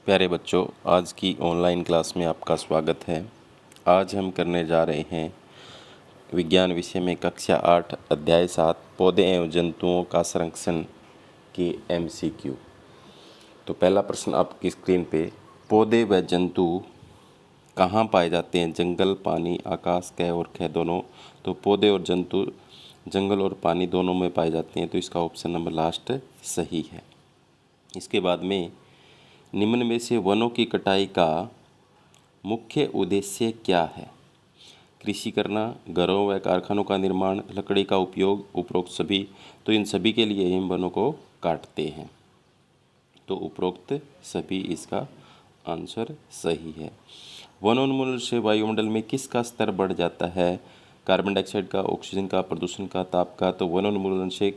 प्यारे बच्चों, आज की ऑनलाइन क्लास में आपका स्वागत है। आज हम करने जा रहे हैं विज्ञान विषय में कक्षा 8 अध्याय 7 पौधे एवं जंतुओं का संरक्षण के MCQ। तो पहला प्रश्न आपकी स्क्रीन पे, पौधे व जंतु कहाँ पाए जाते हैं? जंगल, पानी, आकाश, क और ख दोनों। तो पौधे और जंतु जंगल और पानी दोनों में पाए जाते हैं, तो इसका ऑप्शन नंबर लास्ट सही है। इसके बाद में निम्न में से वनों की कटाई का मुख्य उद्देश्य क्या है? कृषि करना, घरों व कारखानों का निर्माण, लकड़ी का उपयोग, उपरोक्त सभी। तो इन सभी के लिए हम वनों को काटते हैं, तो उपरोक्त सभी इसका आंसर सही है। वनोन्मूलन से वायुमंडल में किसका स्तर बढ़ जाता है? कार्बन डाइऑक्साइड का, ऑक्सीजन का, प्रदूषण का, ताप का। तो वनोन्मूलन से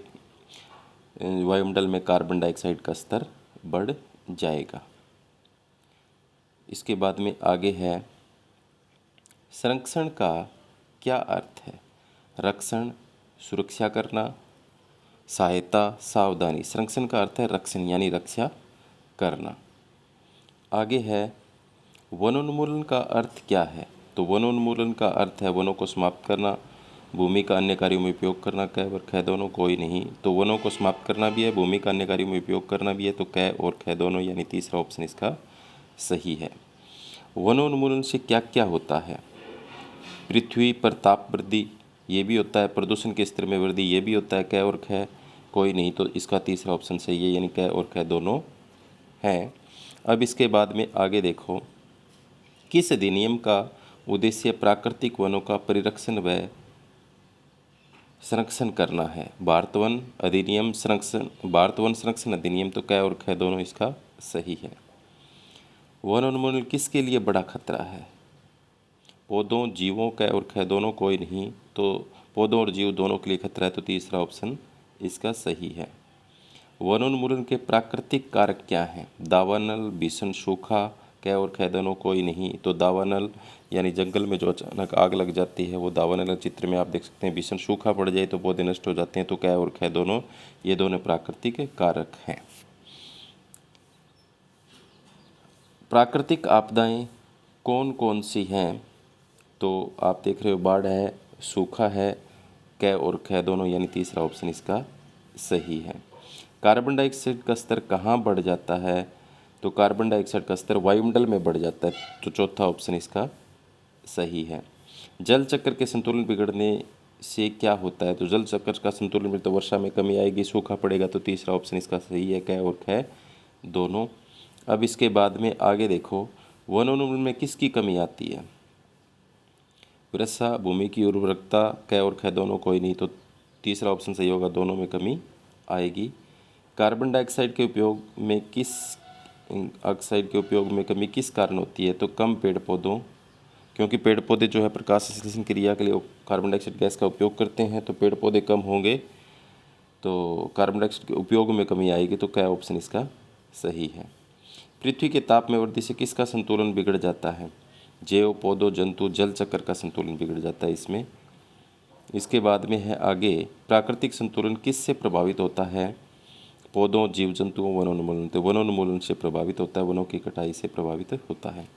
वायुमंडल में कार्बन डाइऑक्साइड का स्तर बढ़ जाएगा। इसके बाद में आगे है, संरक्षण का क्या अर्थ है? रक्षण, सुरक्षा करना, सहायता, सावधानी। संरक्षण का अर्थ है रक्षण यानी रक्षा करना। आगे है, वनोन्मूलन का अर्थ क्या है? तो वनोन्मूलन का अर्थ है वनों को समाप्त करना, भूमि का अन्य कार्यों में उपयोग करना। क और ख दोनों कोई नहीं, तो वनों को समाप्त करना भी है, भूमि का अन्य कार्यों में उपयोग करना भी है, तो क और ख दोनों यानी तीसरा ऑप्शन इसका सही है। वनोन्मूलन से क्या क्या होता है? पृथ्वी पर ताप वृद्धि, ये भी होता है। प्रदूषण के स्तर में वृद्धि, ये भी होता है। क और ख कोई नहीं, तो इसका तीसरा ऑप्शन सही है, यानी क और ख दोनों हैं। अब इसके बाद में आगे देखो, किस अधिनियम का उद्देश्य प्राकृतिक वनों का परिरक्षण व संरक्षण करना है? भारत वन अधिनियम संरक्षण, भारत वन संरक्षण अधिनियम। तो क और ख दोनों इसका सही है। वनोन्मूलन किसके लिए बड़ा खतरा है? पौधों, जीवों, क और ख दोनों कोई नहीं, तो पौधों और जीव दोनों के लिए खतरा है, तो तीसरा ऑप्शन इसका सही है। वनोन्मूलन के प्राकृतिक कारक क्या हैं? दावानल, भीषण सूखा, क और ख दोनों कोई नहीं, तो दावानल यानी जंगल में जो अचानक आग लग जाती है वो दावानल। चित्र में आप देख सकते हैं, भीषण सूखा पड़ जाए तो पौधे नष्ट हो जाते हैं, तो क और ख दोनों, ये दोनों प्राकृतिक कारक हैं। प्राकृतिक आपदाएं कौन कौन सी हैं? तो आप देख रहे हो, बाढ़ है, सूखा है, क और ख दोनों यानी तीसरा ऑप्शन इसका सही है। कार्बन डाइऑक्साइड का स्तर कहाँ बढ़ जाता है? तो कार्बन डाइऑक्साइड का स्तर वायुमंडल में बढ़ जाता है, तो चौथा ऑप्शन इसका सही है। जल चक्र के संतुलन बिगड़ने से क्या होता है? तो जल चक्र का संतुलन में तो वर्षा में कमी आएगी, सूखा पड़ेगा, तो तीसरा ऑप्शन इसका सही है, क और ख दोनों। अब इसके बाद में आगे देखो, वनोन्मूलन में किसकी कमी आती है? वर्षा, भूमि की उर्वरकता, क और ख दोनों कोई नहीं, तो तीसरा ऑप्शन सही होगा, दोनों में कमी आएगी। कार्बन डाइऑक्साइड के उपयोग में कमी किस कारण होती है? तो कम पेड़ पौधों, क्योंकि पेड़ पौधे जो है प्रकाश संश्लेषण क्रिया के लिए कार्बन डाइऑक्साइड गैस का उपयोग करते हैं, तो पेड़ पौधे कम होंगे तो कार्बन डाइऑक्साइड के उपयोग में कमी आएगी, तो क्या ऑप्शन इसका सही है। पृथ्वी के ताप में वृद्धि से किसका संतुलन बिगड़ जाता है? जैव, पौधों, जंतु, जल चक्र का संतुलन बिगड़ जाता है इसमें। इसके बाद में है आगे, प्राकृतिक संतुलन किससे प्रभावित होता है? पौधों, जीव जंतुओं, वनोन्मूलन। तो वनोन्मूलन से प्रभावित होता है, वनों की कटाई से प्रभावित होता है।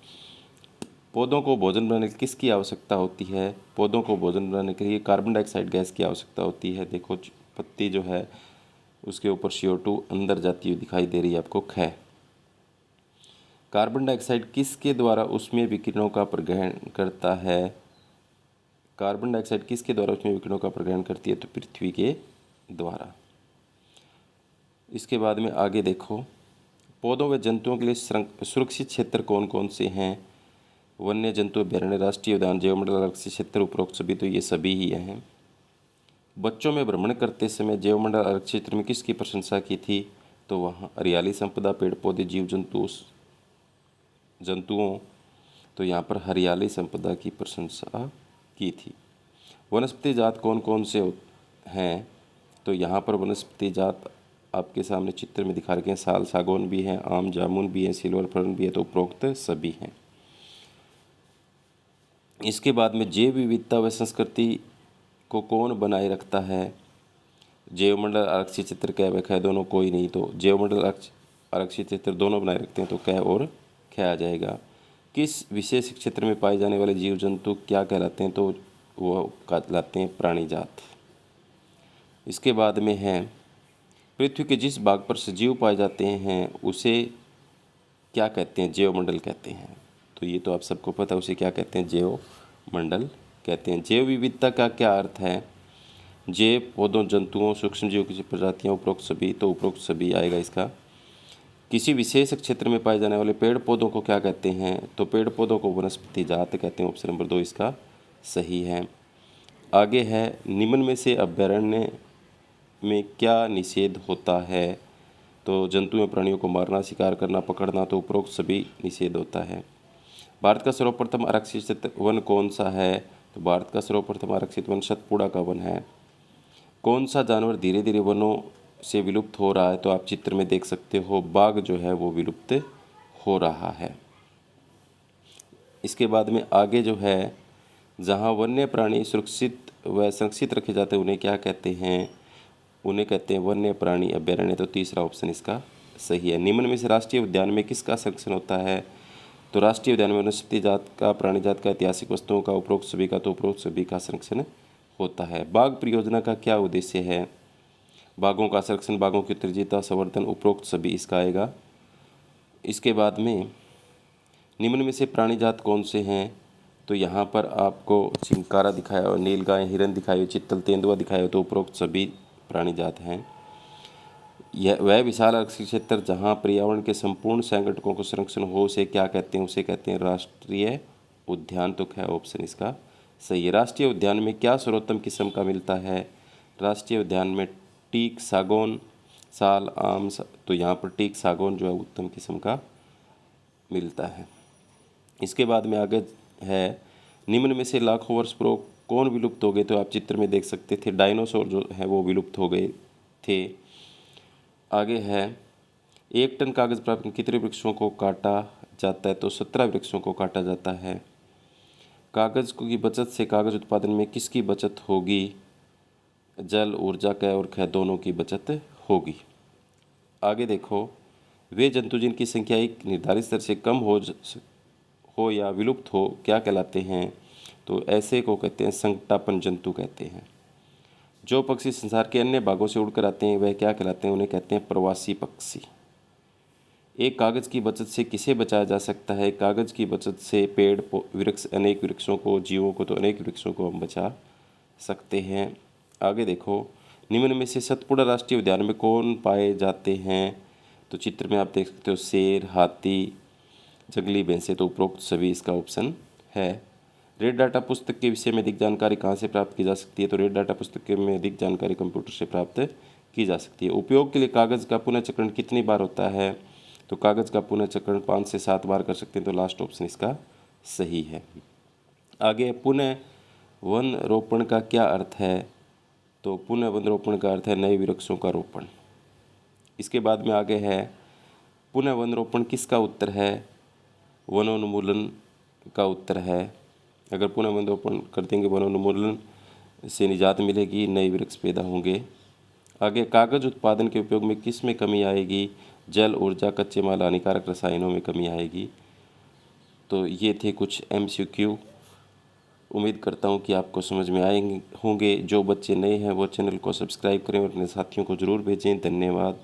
पौधों को भोजन बनाने के लिए किसकी आवश्यकता होती है? पौधों को भोजन बनाने के लिए कार्बन डाइऑक्साइड गैस की आवश्यकता होती है। देखो, पत्ती जो है उसके ऊपर CO2 अंदर जाती हुई दिखाई दे रही है आपको, ख। कार्बन डाइऑक्साइड किसके द्वारा ऊष्मीय विकिरणों का प्रग्रहण करता है? कार्बन डाइऑक्साइड किसके द्वारा ऊष्मीय विकिरणों का प्रग्रहण करती है? तो पृथ्वी के द्वारा। इसके बाद में आगे देखो, पौधों व जंतुओं के लिए सुरक्षित क्षेत्र कौन कौन से हैं? वन्य जंतु अभयारण्य, राष्ट्रीय उद्यान, जैवमंडल आरक्षित क्षेत्र, उपरोक्त सभी। तो ये सभी ही हैं। बच्चों में भ्रमण करते समय जैवमंडल आरक्षित क्षेत्र में किसकी प्रशंसा की थी? तो वहाँ हरियाली संपदा, पेड़ पौधे, जीव जंतुओं। तो यहाँ पर हरियाली संपदा की प्रशंसा की थी। वनस्पति जात कौन कौन से हैं? तो यहाँ पर वनस्पति जात आपके सामने चित्र में दिखा रखे हैं, साल, सागौन भी हैं, आम, जामुन भी हैं, सिल्वर फर्न भी है, तो उपरोक्त सभी हैं। इसके बाद में जैव विविधता व संस्कृति को कौन बनाए रखता है? जैवमंडल आरक्षित क्षेत्र, क व ख दोनों कोई नहीं, तो जैवमंडल आरक्षित क्षेत्र दोनों बनाए रखते हैं तो क और ख आ जाएगा। किस विशेष क्षेत्र में पाए जाने वाले जीव जंतु क्या कहलाते हैं, तो वो कहलाते हैं प्राणी जात। इसके बाद में है पृथ्वी के जिस भाग पर सजीव पाए जाते हैं उसे क्या कहते हैं, जैवमंडल कहते हैं। तो ये तो आप सबको पता है, उसे क्या कहते हैं, जैवमंडल कहते हैं। जैव विविधता का क्या अर्थ है, जैव पौधों, जंतुओं, सूक्ष्म जीवों की प्रजातियाँ, उपरोक्त सभी, तो उपरोक्त सभी आएगा इसका। किसी विशेष क्षेत्र में पाए जाने वाले पेड़ पौधों को क्या कहते हैं, तो पेड़ पौधों को वनस्पति जात कहते हैं। ऑप्शन नंबर 2 इसका सही है। आगे है निम्न में से अभयारण्य में क्या निषेध होता है, तो जंतु एवं प्राणियों को मारना, शिकार करना, पकड़ना, तो उपरोक्त सभी निषेध होता है। भारत का सर्वप्रथम आरक्षित वन कौन सा है, तो भारत का सर्वप्रथम आरक्षित वन सतपुड़ा का वन है। कौन सा जानवर धीरे धीरे वनों से विलुप्त हो रहा है, तो आप चित्र में देख सकते हो बाघ जो है वो विलुप्त हो रहा है। इसके बाद में आगे जो है जहाँ वन्य प्राणी सुरक्षित व संरक्षित रखे जाते हैं उन्हें क्या कहते हैं, उन्हें कहते हैं वन्य प्राणी अभयारण्य। तो तीसरा ऑप्शन इसका सही है। निम्न में से राष्ट्रीय उद्यान में किसका संरक्षण होता है, तो राष्ट्रीय उद्यान में वनस्पति जात का, प्राणी जात का, ऐतिहासिक वस्तुओं का, उपरोक्त सभी का, तो उपरोक्त सभी का संरक्षण होता है। बाघ परियोजना का क्या उद्देश्य है, बाघों का संरक्षण, बाघों की उत्तरजीविता, संवर्धन, उपरोक्त सभी इसका आएगा। इसके बाद में निम्न में से प्राणी जात कौन से हैं, तो यहाँ पर आपको चिंकारा दिखाया और नीलगाय, हिरन दिखाए, चित्तल, तेंदुआ दिखाए, तो उपरोक्त सभी प्राणी जात हैं। यह वह विशाल आरक्षित क्षेत्र जहाँ पर्यावरण के संपूर्ण संगठकों को संरक्षण हो उसे क्या कहते हैं, उसे कहते हैं राष्ट्रीय उद्यान। तो क्या ऑप्शन इसका सही है। राष्ट्रीय उद्यान में क्या सर्वोत्तम किस्म का मिलता है, राष्ट्रीय उद्यान में टीक, सागौन, साल, आम, तो यहाँ पर टीक, सागौन जो है उत्तम किस्म का मिलता है। इसके बाद में आगे है निम्न में से लाखों वर्ष पूर्व कौन विलुप्त हो गए, तो आप चित्र में देख सकते थे डायनासोर जो है वो विलुप्त हो गए थे। आगे है 1 टन कागज़ प्राप्त करने कितने वृक्षों को काटा जाता है, तो 17 वृक्षों को काटा जाता है। कागज़ की बचत से कागज़ उत्पादन में किसकी बचत होगी, जल, ऊर्जा, क और ख दोनों की बचत होगी। आगे देखो वे जंतु जिनकी संख्या एक निर्धारित स्तर से कम हो या विलुप्त हो क्या कहलाते हैं, तो ऐसे को कहते हैं संकटापन जंतु कहते हैं। जो पक्षी संसार के अन्य भागों से उड़कर आते हैं वह क्या कहलाते हैं, उन्हें कहते हैं प्रवासी पक्षी। एक कागज़ की बचत से किसे बचाया जा सकता है, कागज़ की बचत से पेड़, वृक्ष, अनेक वृक्षों को, जीवों को, तो अनेक वृक्षों को हम बचा सकते हैं। आगे देखो निम्न में से सतपुड़ा राष्ट्रीय उद्यान में कौन पाए जाते हैं, तो चित्र में आप देख सकते हो शेर, हाथी, जंगली भैंसे, तो उपरोक्त सभी इसका ऑप्शन है। रेड डाटा पुस्तक के विषय में अधिक जानकारी कहाँ से प्राप्त की जा सकती है, तो रेड डाटा पुस्तक में अधिक जानकारी कंप्यूटर से प्राप्त की जा सकती है। उपयोग के लिए कागज़ का पुनः चक्रण कितनी बार होता है, तो कागज़ का पुनः चक्रण 5 से 7 बार कर सकते हैं, तो लास्ट ऑप्शन इसका सही है। आगे पुनः वन रोपण का क्या अर्थ है, तो पुनः वन रोपण का अर्थ है नए वृक्षों का रोपण। इसके बाद में आगे है पुनः वन रोपण किसका उत्तर है, वनोन्मूलन का उत्तर है। अगर पुनः वन रोपण कर देंगे वनोन्मूलन से निजात मिलेगी, नए वृक्ष पैदा होंगे। आगे कागज़ उत्पादन के उपयोग में किस में कमी आएगी, जल, ऊर्जा, कच्चे माल, हानिकारक रसायनों में कमी आएगी। तो ये थे कुछ MCQ। उम्मीद करता हूँ कि आपको समझ में आएंगे होंगे। जो बच्चे नए हैं वो चैनल को सब्सक्राइब करें और अपने साथियों को ज़रूर भेजें। धन्यवाद।